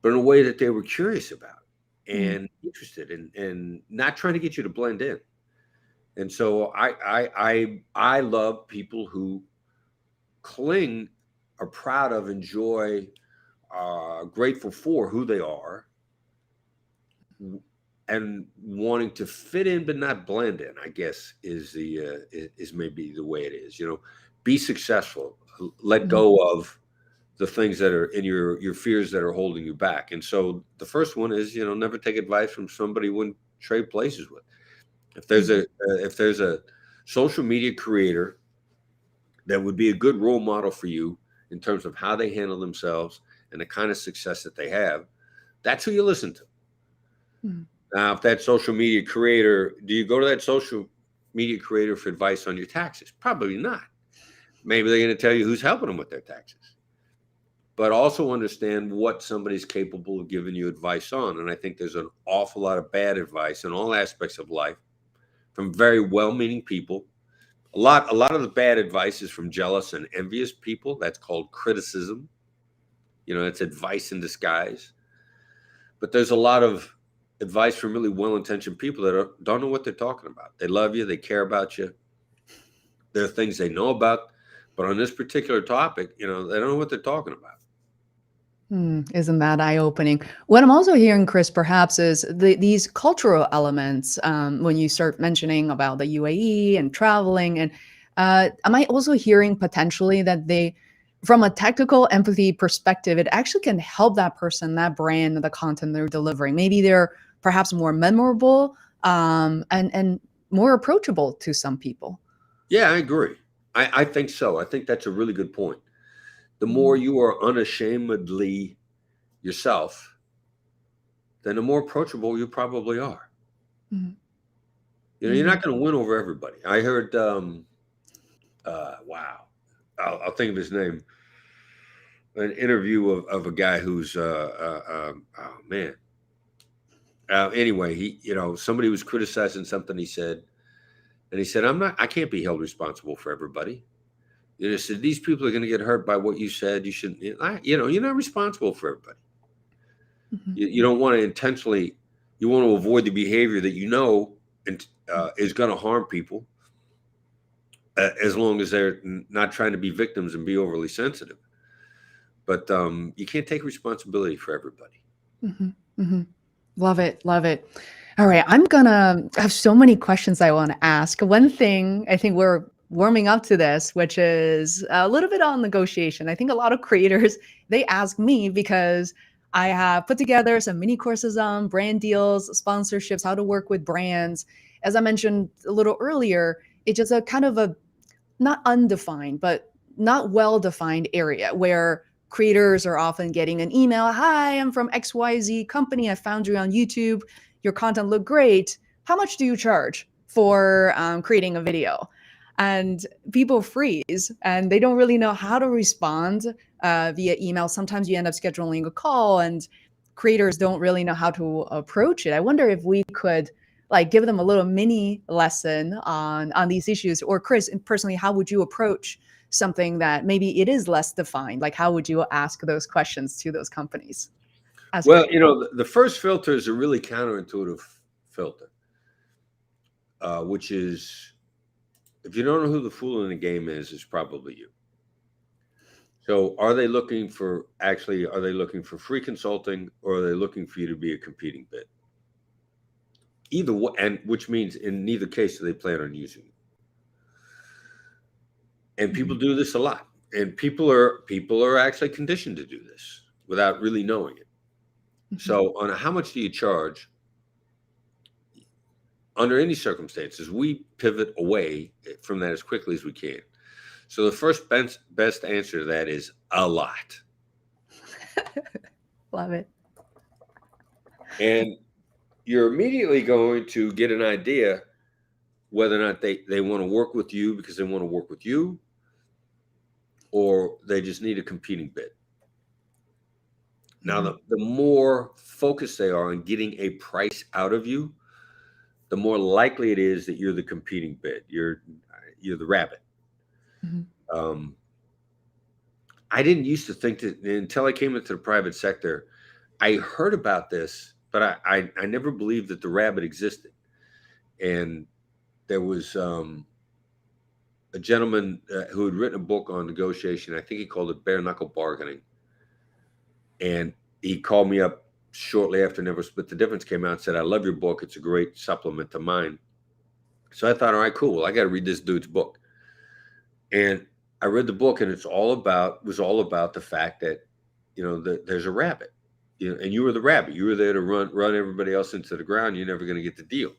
but in a way that they were curious about Mm. and interested in, and not trying to get you to blend in. And so I love people who cling, are proud of, enjoy, grateful for who they are, and wanting to fit in but not blend in. I guess is maybe the way it is. Be successful. Let Mhm. go of the things that are in your fears that are holding you back. And so the first one is never take advice from somebody you wouldn't trade places with. If there's a Mhm. social media creator that would be a good role model for you in terms of how they handle themselves and the kind of success that they have, that's who you listen to. Mhm. Now, if that social media creator, do you go to that social media creator for advice on your taxes? Probably not. Maybe they're going to tell you who's helping them with their taxes. But also understand what somebody's capable of giving you advice on. And I think there's an awful lot of bad advice in all aspects of life from very well-meaning people. A lot of the bad advice is from jealous and envious people. That's called criticism. It's advice in disguise. But there's a lot of advice from really well-intentioned people that don't know what they're talking about. They love you. They care about you. There are things they know about, but on this particular topic, they don't know what they're talking about. Isn't that eye-opening? What I'm also hearing, Chris, perhaps is these cultural elements when you start mentioning about the UAE and traveling. And am I also hearing potentially that from a technical empathy perspective, it actually can help that person, that brand, the content they're delivering. Maybe they're perhaps more memorable and more approachable to some people. Yeah, I agree. I think so. I think that's a really good point. The more you are unashamedly yourself, then the more approachable you probably are. Mm-hmm. You're not going to win over everybody. I heard, wow, I'll think of his name. An interview of a guy who's, oh man. Anyway, somebody was criticizing something he said, and he said, I can't be held responsible for everybody. Said these people are going to get hurt by what you said. You shouldn't. You're not responsible for everybody. You don't want to intentionally. You want to avoid the behavior that is going to harm people, as long as they're not trying to be victims and be overly sensitive. But you can't take responsibility for everybody. Love it. Love it. All right. I have so many questions I want to ask. One thing, I think we're warming up to this, which is a little bit on negotiation. I think a lot of creators, they ask me because I have put together some mini courses on brand deals, sponsorships, how to work with brands. As I mentioned a little earlier, it's just a kind of a not undefined, but not well-defined area where creators are often getting an email. Hi, I'm from XYZ company. I found you on YouTube. Your content looked great. How much do you charge for creating a video? And people freeze and they don't really know how to respond via email. Sometimes you end up scheduling a call and creators don't really know how to approach it. I wonder if we could give them a little mini lesson on these issues. Or Chris, personally, how would you approach something that maybe it is less defined? Like, how would you ask those questions to those companies? Well, the first filter is a really counterintuitive filter, which is, if you don't know who the fool in the game is, it's probably you. So are they looking for free consulting, or are they looking for you to be a competing bid? Either way, and which means in neither case do they plan on using you. And people do this a lot. And people are actually conditioned to do this without really knowing it. So on how much do you charge? Under any circumstances, we pivot away from that as quickly as we can. So the first best answer to that is a lot. Love it. And you're immediately going to get an idea whether or not they want to work with you because they want to work with you, or they just need a competing bid. Now, the more focused they are on getting a price out of you, the more likely it is that you're the competing bid. You're the rabbit. I didn't used to think that until I came into the private sector. I heard about this, but I never believed that the rabbit existed. And there was a gentleman who had written a book on negotiation. I think he called it bare knuckle bargaining. And he called me up shortly after Never Split the Difference came out and said, I love your book. It's a great supplement to mine. So I thought, all right, cool. Well, I got to read this dude's book. And I read the book, and was all about the fact that, there's a rabbit, and you were the rabbit. You were there to run everybody else into the ground. You're never going to get the deal.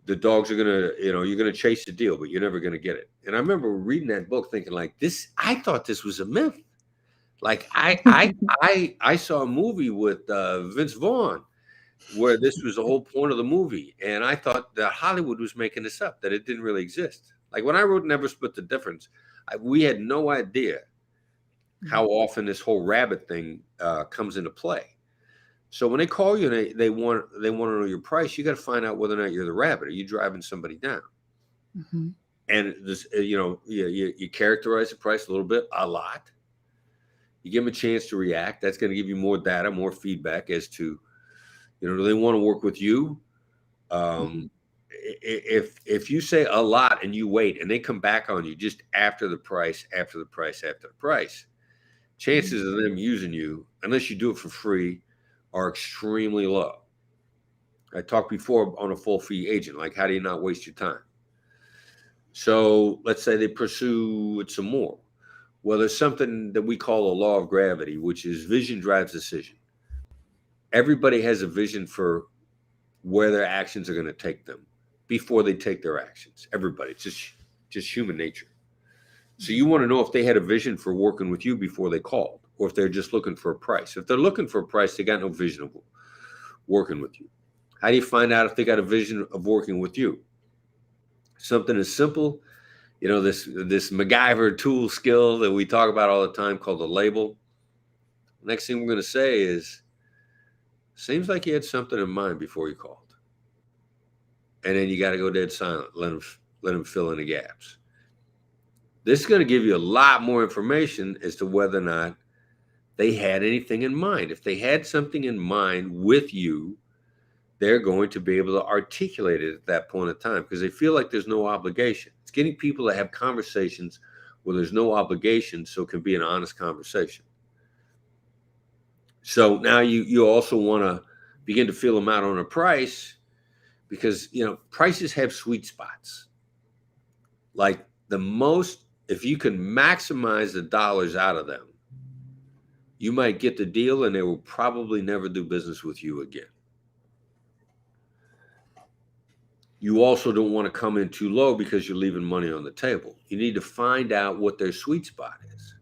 The dogs are going to, you're going to chase the deal, but you're never going to get it. And I remember reading that book thinking like this, I thought this was a myth. Like I saw a movie with Vince Vaughn where this was the whole point of the movie. And I thought that Hollywood was making this up, that it didn't really exist. Like when I wrote Never Split the Difference, we had no idea how often this whole rabbit thing comes into play. So when they call you and they want to know your price, you got to find out whether or not you're the rabbit. Are you driving somebody down? And this, you characterize the price a little bit, a lot. You give them a chance to react. That's going to give you more data, more feedback as to, do they want to work with you? If you say a lot and you wait and they come back on you just after the price, chances of them using you, unless you do it for free, are extremely low. I talked before on a full fee agent, like how do you not waste your time? So let's say they pursue it some more. Well, there's something that we call a law of gravity, which is vision drives decision. Everybody has a vision for where their actions are going to take them before they take their actions. Everybody, it's just human nature. So you want to know if they had a vision for working with you before they called, or if they're just looking for a price. If they're looking for a price, they got no vision of working with you. How do you find out if they got a vision of working with you? Something as simple, this MacGyver tool skill that we talk about all the time called the label. Next thing we're going to say is, seems like you had something in mind before you called. And then you got to go dead silent. Let them fill in the gaps. This is going to give you a lot more information as to whether or not they had anything in mind. If they had something in mind with you, they're going to be able to articulate it at that point in time because they feel like there's no obligation. It's getting people to have conversations where there's no obligation, so it can be an honest conversation. So now you also want to begin to feel them out on a price because, prices have sweet spots. Like if you can maximize the dollars out of them, you might get the deal and they will probably never do business with you again. You also don't want to come in too low because you're leaving money on the table. You need to find out what their sweet spot is.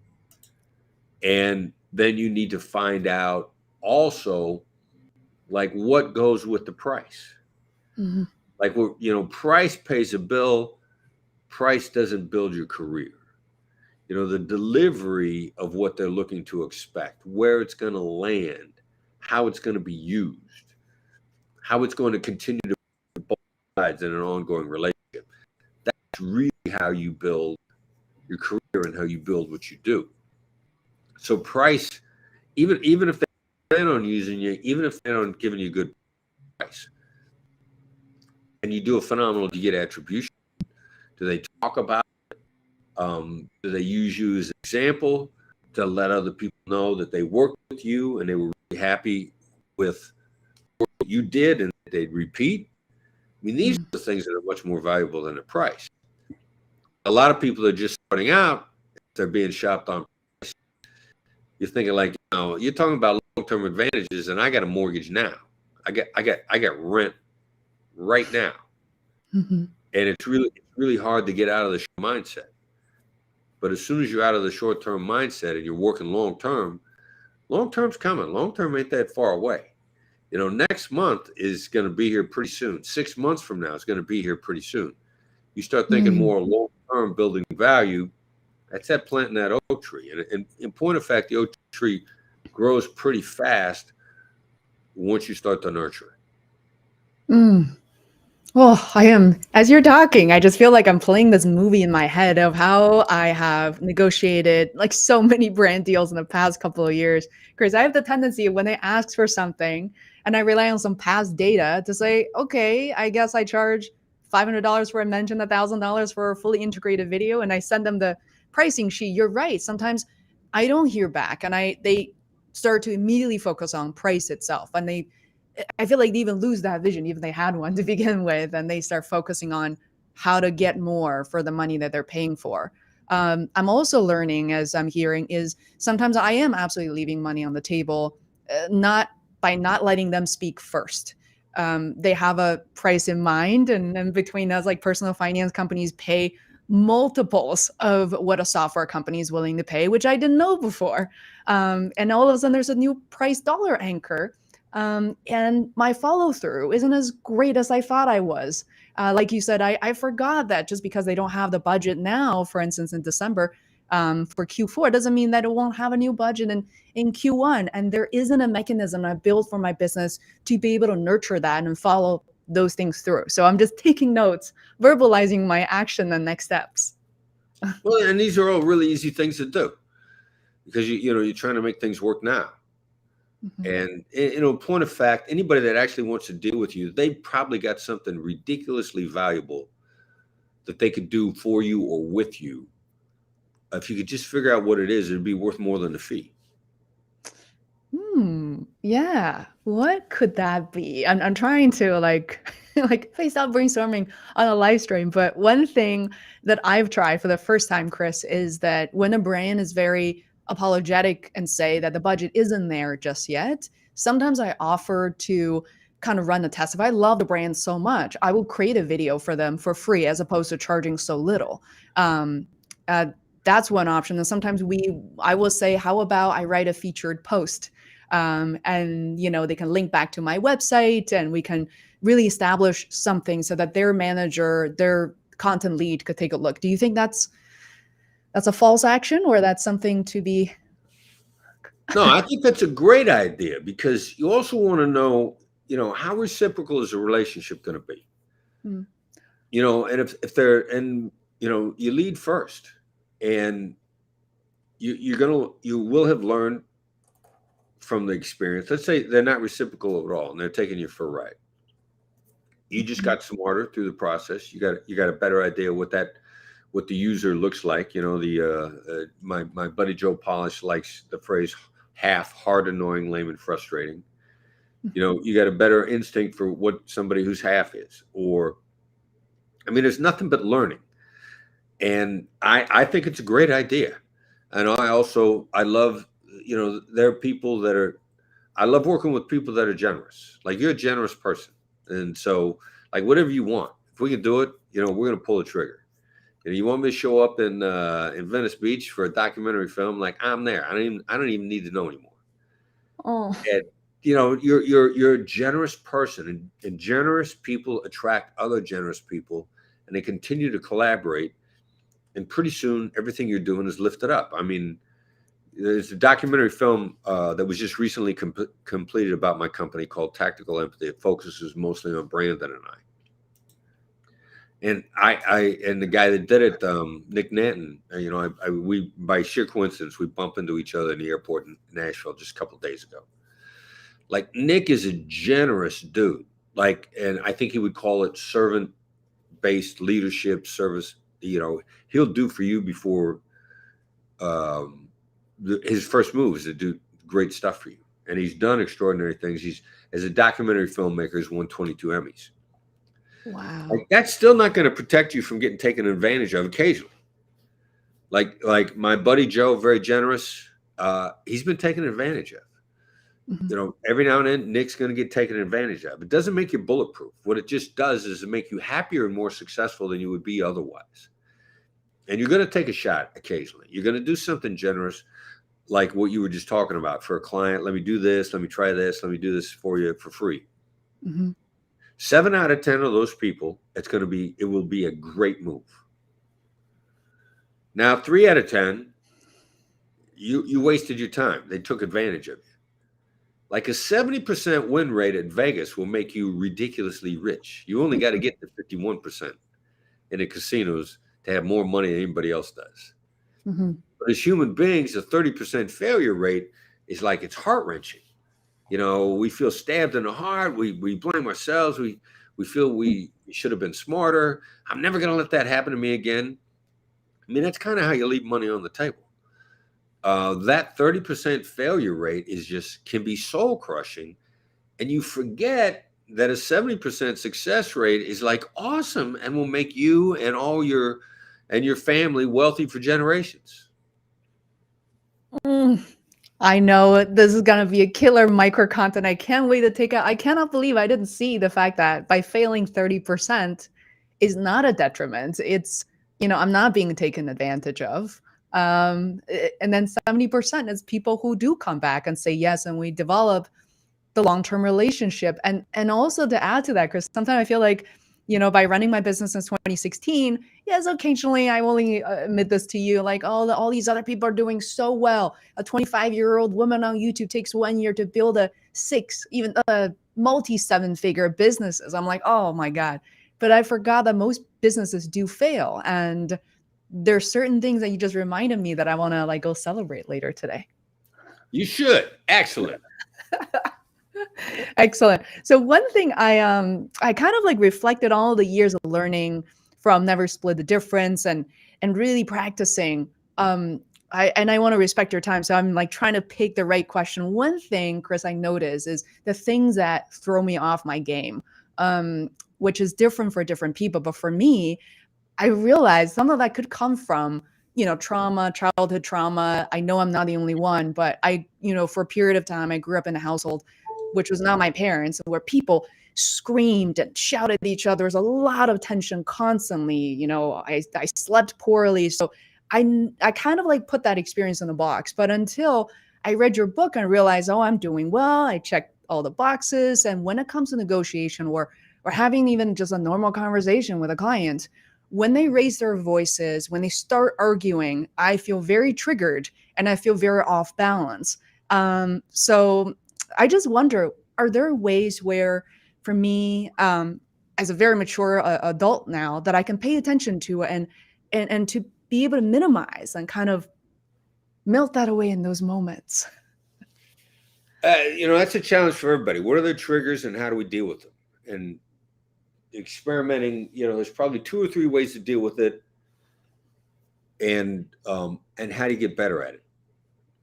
And then you need to find out also, like, what goes with the price. Mm-hmm. Like, price pays a bill. Price doesn't build your career. The delivery of what they're looking to expect, where it's going to land, how it's going to be used, how it's going to continue to be both sides in an ongoing relationship. That's really how you build your career and how you build what you do. So price, even if they plan on using you, even if they're not giving you a good price, and you do a phenomenal, do you get attribution? Do they talk about it? Do they use you as an example to let other people know that they worked with you and they were really happy with what you did and they'd repeat? I mean, these are the things that are much more valuable than the price. A lot of people are just starting out, they're being shopped on price. You're thinking like, you're talking about long-term advantages, and I got a mortgage now. I got rent right now. Mm-hmm. And it's really hard to get out of the mindset. But as soon as you're out of the short-term mindset and you're working long-term's coming. Long-term ain't that far away. Next month is going to be here pretty soon. 6 months from now is going to be here pretty soon. You start thinking more long-term, building value. That's that planting that oak tree. And in point of fact, the oak tree grows pretty fast once you start to nurture it. Well, as you're talking, I just feel like I'm playing this movie in my head of how I have negotiated like so many brand deals in the past couple of years. Because I have the tendency when they ask for something and I rely on some past data to say, okay, I guess I charge $500 for a mention, $1,000 for a fully integrated video, and I send them the pricing sheet. You're right. Sometimes I don't hear back, and they start to immediately focus on price itself, and I feel like they even lose that vision, even if they had one to begin with, and they start focusing on how to get more for the money that they're paying for. I'm also learning, as I'm hearing, is sometimes I am absolutely leaving money on the table, not by not letting them speak first. They have a price in mind, and between us, like personal finance companies pay multiples of what a software company is willing to pay, which I didn't know before. And all of a sudden there's a new price dollar anchor. And my follow through isn't as great as I thought I was. Like you said, I forgot that just because they don't have the budget now, for instance, in December, for Q4, doesn't mean that it won't have a new budget in Q1. And there isn't a mechanism I built for my business to be able to nurture that and follow those things through. So I'm just taking notes, verbalizing my action and next steps. Well, and these are all really easy things to do. because you're trying to make things work now. Mhm. And point of fact, anybody that actually wants to deal with you, they probably got something ridiculously valuable that they could do for you or with you. If you could just figure out what it is, it'd be worth more than the fee. Yeah. What could that be? I'm trying to like like face out brainstorming on a live stream, but one thing that I've tried for the first time, Chris, is that when a brand is very apologetic and say that the budget isn't there just yet, sometimes I offer to kind of run a test. If I love the brand so much, I will create a video for them for free as opposed to charging so little. Um, uh, that's one option. And sometimes I will say, how about I write a featured post? And they can link back to my website, and we can really establish something so that their manager, their content lead, could take a look. Do you think that's a false action, or that's something to be? No, I think that's a great idea, because you also want to know, how reciprocal is the relationship going to be? Hmm. And if they're, and you lead first, and you will have learned from the experience. Let's say they're not reciprocal at all and they're taking you for a ride. You just got smarter through the process. You got a better idea what the user looks like. My buddy Joe Polish likes the phrase half, hard, annoying, lame, and frustrating. You got a better instinct for what somebody who's half is. There's nothing but learning. And I think it's a great idea. And I love, there are people I love working with people that are generous. Like, you're a generous person. And so, like, whatever you want, if we can do it, we're going to pull the trigger. You want me to show up in Venice Beach for a documentary film? Like, I'm there. I don't even need to know anymore. Oh. And, you're a generous person, and generous people attract other generous people, and they continue to collaborate. And pretty soon, everything you're doing is lifted up. There's a documentary film that was just recently completed about my company called Tactical Empathy. It focuses mostly on Brandon and I. And and the guy that did it, Nick Nanton, we, by sheer coincidence, we bumped into each other in the airport in Nashville just a couple of days ago. Like, Nick is a generous dude. Like, and I think he would call it servant-based leadership service. He'll do for you before his first move is to do great stuff for you. And he's done extraordinary things. He's, as a documentary filmmaker, has won 22 Emmys. Wow. Like, that's still not going to protect you from getting taken advantage of occasionally. Like my buddy Joe, very generous. He's been taken advantage of. Every now and then, Nick's going to get taken advantage of. It doesn't make you bulletproof. What it just does is it make you happier and more successful than you would be otherwise. And you're going to take a shot occasionally. You're going to do something generous, like what you were just talking about for a client. Let me do this. Let me try this. Let me do this for you for free. 7 out of 10 of those people, it will be a great move. Now, 3 out of 10, you wasted your time. They took advantage of you. Like, a 70% win rate at Vegas will make you ridiculously rich. You only got to get to 51% in the casinos to have more money than anybody else does. But as human beings, a 30% failure rate is like, it's heart-wrenching. We feel stabbed in the heart. We blame ourselves. We feel we should have been smarter. I'm never going to let that happen to me again. That's kind of how you leave money on the table. That 30% failure rate can be soul crushing. And you forget that a 70% success rate is like awesome and will make you and all your family wealthy for generations. I know this is going to be a killer micro content. I can't wait to take out. I cannot believe I didn't see the fact that by failing 30% is not a detriment. It's, I'm not being taken advantage of. And then 70% is people who do come back and say yes, and we develop the long-term relationship. And also, to add to that, Chris, sometimes I feel like, by running my business since 2016, yes, occasionally I only admit this to you, like, oh, all these other people are doing so well. A 25-year-old woman on YouTube takes 1 year to build a multi 7-figure businesses. I'm like, oh my God. But I forgot that most businesses do fail. And there's certain things that you just reminded me that I want to like go celebrate later today. You should. Excellent. Excellent. So one thing I kind of like reflected all the years of learning from Never Split the Difference and really practicing. I want to respect your time, so I'm like trying to pick the right question. One thing, Chris, I notice is the things that throw me off my game, which is different for different people. But for me, I realized some of that could come from, trauma, childhood trauma. I know I'm not the only one, but for a period of time, I grew up in a household which was not my parents, where people screamed and shouted at each other. There was a lot of tension constantly. I slept poorly. So I kind of like put that experience in a box. But until I read your book and realized, oh, I'm doing well. I checked all the boxes. And when it comes to negotiation or having even just a normal conversation with a client, when they raise their voices, when they start arguing, I feel very triggered and I feel very off balance. So I just wonder, are there ways where, for me, as a very mature adult now, that I can pay attention to and to be able to minimize and kind of melt that away in those moments? That's a challenge for everybody. What are the triggers and how do we deal with them? And experimenting, there's probably 2 or 3 ways to deal with it, and how do you get better at it?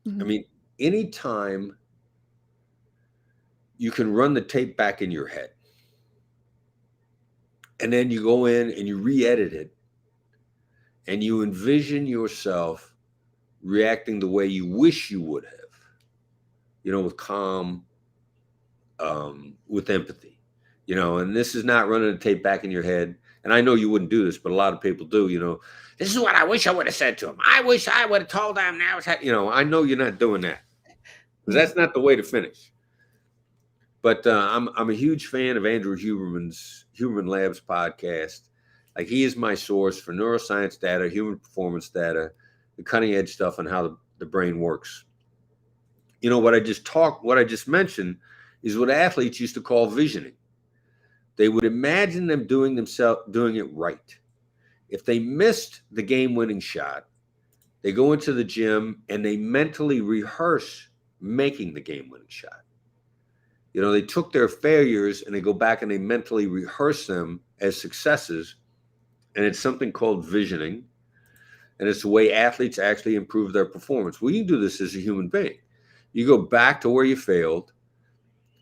Mm-hmm. I mean, anytime you can run the tape back in your head, and then you go in and you re-edit it, and you envision yourself reacting the way you wish you would have, with calm, with empathy, and this is not running the tape back in your head. And I know you wouldn't do this, but a lot of people do, this is what I wish I would have said to him. I wish I would have told them now. I know you're not doing that, because that's not the way to finish. But I'm a huge fan of Andrew Huberman's Huberman Labs podcast. Like, he is my source for neuroscience data, human performance data, the cutting edge stuff on how the brain works. What I just mentioned is what athletes used to call visioning. They would imagine them doing it right. If they missed the game-winning shot, they go into the gym and they mentally rehearse making the game-winning shot. They took their failures and they go back and they mentally rehearse them as successes. And it's something called visioning. And it's the way athletes actually improve their performance. Well, you can do this as a human being. You go back to where you failed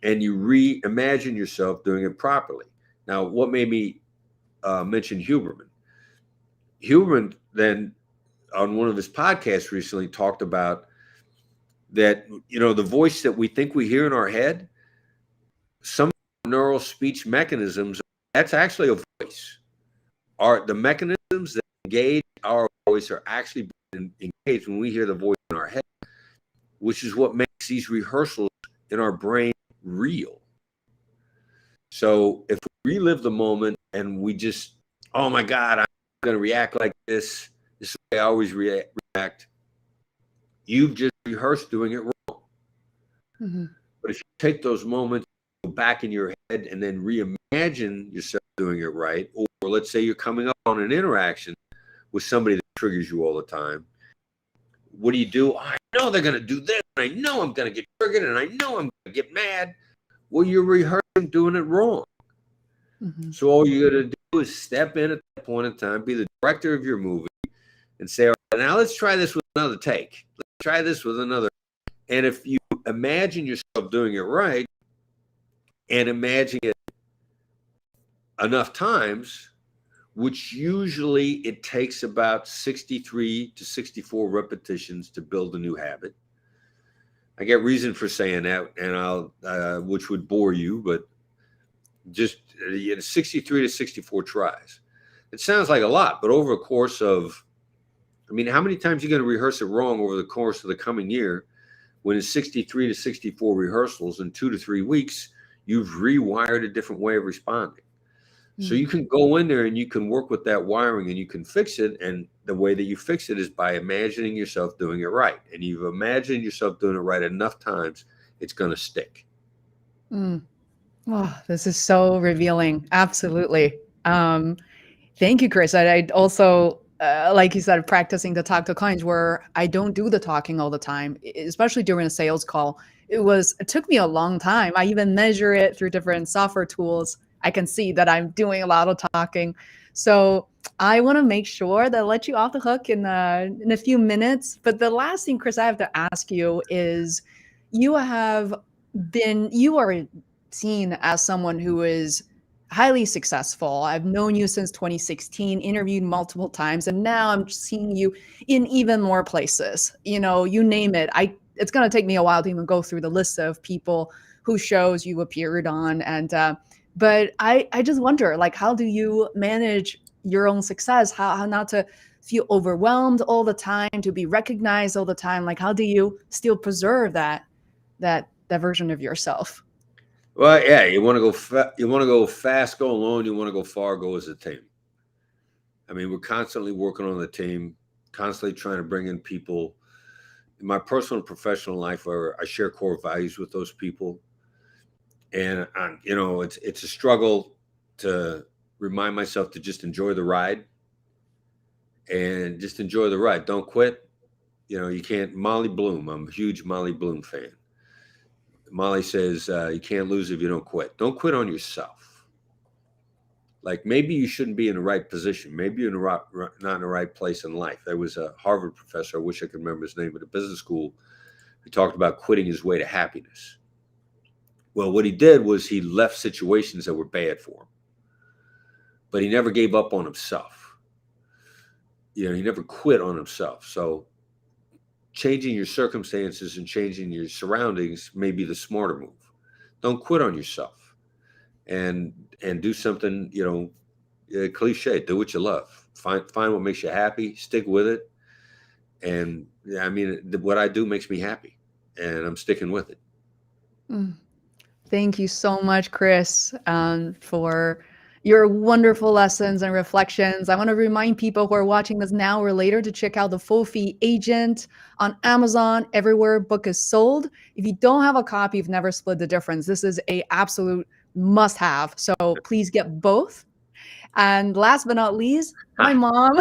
and you reimagine yourself doing it properly. Now, what made me mention Huberman? Huberman then, on one of his podcasts recently, talked about that, the voice that we think we hear in our head, some neural speech mechanisms, that's actually a voice. The mechanisms that engage our voice are actually engaged when we hear the voice in our head, which is what makes these rehearsals in our brain real. So if we relive the moment and we just, oh my God, I'm going to react like this is the way I always react, you've just rehearsed doing it wrong. Mm-hmm. But if you take those moments, go back in your head and then reimagine yourself doing it right, or let's say you're coming up on an interaction with somebody that triggers you all the time, what do? Oh, I know they're going to do this. I know I'm going to get triggered, and I know I'm going to get mad. Well, you're rehearsing doing it wrong. Mm-hmm. So all you got to do is step in at that point in time, be the director of your movie, and say, all right, now let's try this with another take. Let's try this with another. And if you imagine yourself doing it right and imagine it enough times, which usually it takes about 63 to 64 repetitions to build a new habit. I get reason for saying that, and I'll, which would bore you, but just 63 to 64 tries. It sounds like a lot, but over a course of, how many times are you going to rehearse it wrong over the course of the coming year? When it's 63 to 64 rehearsals in 2 to 3 weeks, you've rewired a different way of responding. So you can go in there and you can work with that wiring and you can fix it. And the way that you fix it is by imagining yourself doing it right. And you've imagined yourself doing it right enough times, it's going to stick. Oh, this is so revealing. Absolutely. Thank you, Chris. I'd also like you said, practicing the talk to clients where I don't do the talking all the time, especially during a sales call. It took me a long time. I even measure it through different software tools. I can see that I'm doing a lot of talking. So I want to make sure that I let you off the hook in a few minutes. But the last thing, Chris, I have to ask you is you are seen as someone who is highly successful. I've known you since 2016, interviewed multiple times, and now I'm seeing you in even more places. You name it. It's going to take me a while to even go through the list of people whose shows you appeared on. But I just wonder, like, how do you manage your own success? How not to feel overwhelmed all the time, to be recognized all the time? Like, how do you still preserve that version of yourself? Well, yeah, you want to go you want to go fast, go alone. You want to go far, go as a team. I mean, we're constantly working on the team, constantly trying to bring in people. In my personal and professional life, where I share core values with those people, and it's a struggle to remind myself to just enjoy the ride, and just enjoy the ride. Don't quit. You can't. Molly Bloom. I'm a huge Molly Bloom fan. Molly says, you can't lose if you don't quit. Don't quit on yourself. Like, maybe you shouldn't be in the right position. Maybe you're not in the right place in life. There was a Harvard professor, I wish I could remember his name, at a business school, who talked about quitting his way to happiness. Well, what he did was he left situations that were bad for him, but he never gave up on himself. He never quit on himself. So changing your circumstances and changing your surroundings may be the smarter move. Don't quit on yourself, and do something, cliche. Do what you love. Find what makes you happy. Stick with it. And I mean, what I do makes me happy, and I'm sticking with it. Mm. Thank you so much, Chris, for your wonderful lessons and reflections. I want to remind people who are watching this now or later to check out the Full Fee Agent on Amazon, everywhere book is sold. If you don't have a copy, you've never split the difference. This is a absolute must-have. So please get both. And last but not least, my mom,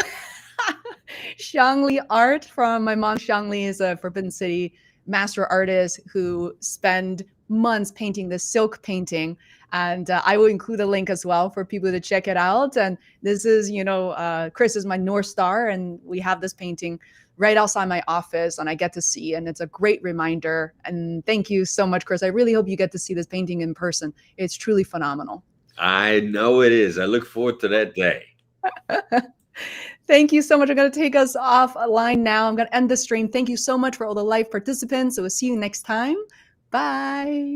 Shangli Art from my mom. Shangli is a Forbidden City master artist who spent months painting this silk painting. And I will include a link as well for people to check it out. And this is, Chris is my North Star, and we have this painting right outside my office, and I get to see, and it's a great reminder. And thank you so much, Chris. I really hope you get to see this painting in person. It's truly phenomenal. I know it is. I look forward to that day. Thank you so much. I'm going to take us offline now. I'm going to end the stream. Thank you so much for all the live participants. So we'll see you next time. Bye.